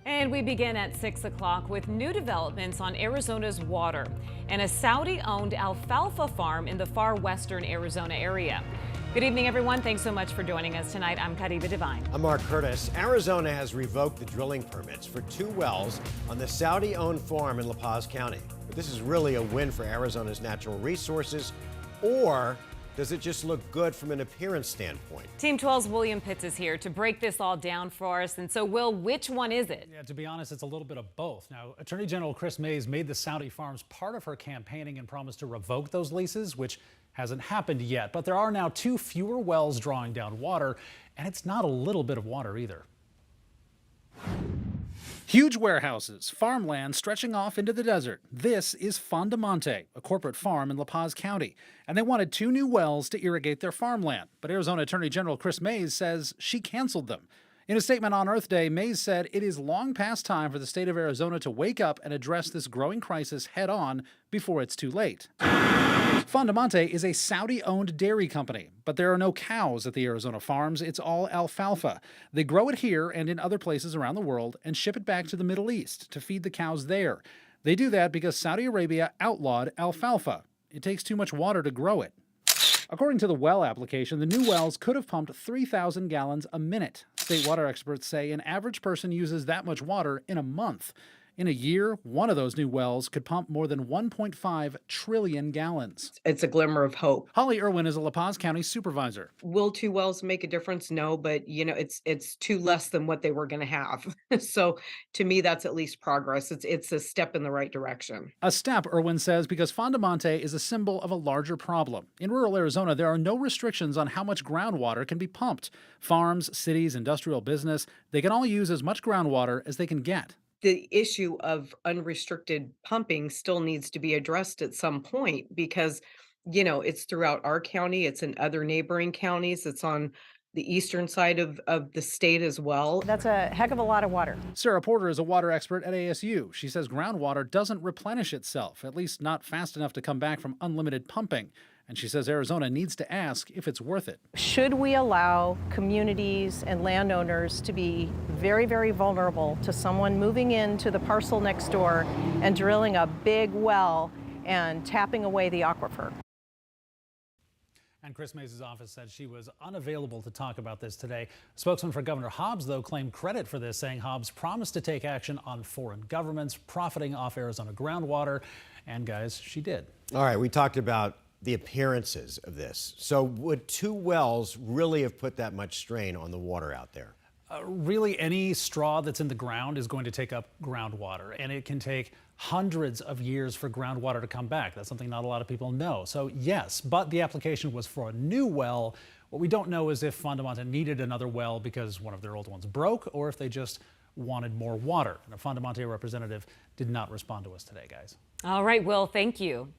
And we begin at 6 o'clock with new developments on Arizona's water and a Saudi-owned alfalfa farm in the far western Arizona area. Good evening, everyone. Thanks so much for joining us tonight. I'm Kariba Devine. I'm Mark Curtis. Arizona has revoked the drilling permits for 2 wells on the Saudi-owned farm in La Paz County. But this is really a win for Arizona's natural resources, or does it just look good from an appearance standpoint? Team 12's William Pitts is here to break this all down for us. And so, Will, which one is it? Yeah, to be honest, it's a little bit of both. Now, Attorney General Chris Mays made the Saudi farms part of her campaigning and promised to revoke those leases, which hasn't happened yet. But there are now 2 fewer wells drawing down water, and it's not a little bit of water either. Huge warehouses, farmland stretching off into the desert. This is Fondamonte, a corporate farm in La Paz County. And they wanted 2 new wells to irrigate their farmland. But Arizona Attorney General Chris Mays says she canceled them. In a statement on Earth Day, Mays said it is long past time for the state of Arizona to wake up and address this growing crisis head on before it's too late. Fondamonte is a Saudi-owned dairy company, but there are no cows at the Arizona farms. It's all alfalfa. They grow it here and in other places around the world and ship it back to the Middle East to feed the cows there. They do that because Saudi Arabia outlawed alfalfa. It takes too much water to grow it. According to the well application, the new wells could have pumped 3,000 gallons a minute. State water experts say an average person uses that much water in a month. In a year, one of those new wells could pump more than 1.5 trillion gallons. It's a glimmer of hope. Holly Irwin is a La Paz County supervisor. Will 2 wells make a difference? No, but it's 2 less than what they were going to have. So to me, that's at least progress. It's a step in the right direction. A step, Irwin says, because Fondamonte is a symbol of a larger problem. In rural Arizona, there are no restrictions on how much groundwater can be pumped. Farms, cities, industrial business, they can all use as much groundwater as they can get. The issue of unrestricted pumping still needs to be addressed at some point because, it's throughout our county, it's in other neighboring counties, it's on the eastern side of the state as well. That's a heck of a lot of water. Sarah Porter is a water expert at ASU. She says groundwater doesn't replenish itself, at least not fast enough to come back from unlimited pumping. And she says Arizona needs to ask if it's worth it. Should we allow communities and landowners to be very, very vulnerable to someone moving into the parcel next door and drilling a big well and tapping away the aquifer? And Chris Mays' office said she was unavailable to talk about this today. Spokesman for Governor Hobbs, though, claimed credit for this, saying Hobbs promised to take action on foreign governments profiting off Arizona groundwater. And guys, she did. All right, we talked about the appearances of this. So would 2 wells really have put that much strain on the water out there? Really, any straw that's in the ground is going to take up groundwater, and it can take hundreds of years for groundwater to come back. That's something not a lot of people know. So yes, but the application was for a new well. What we don't know is if Fondamonte needed another well because one of their old ones broke, or if they just wanted more water. And a Fondamonte representative did not respond to us today, guys. All right, Will, thank you.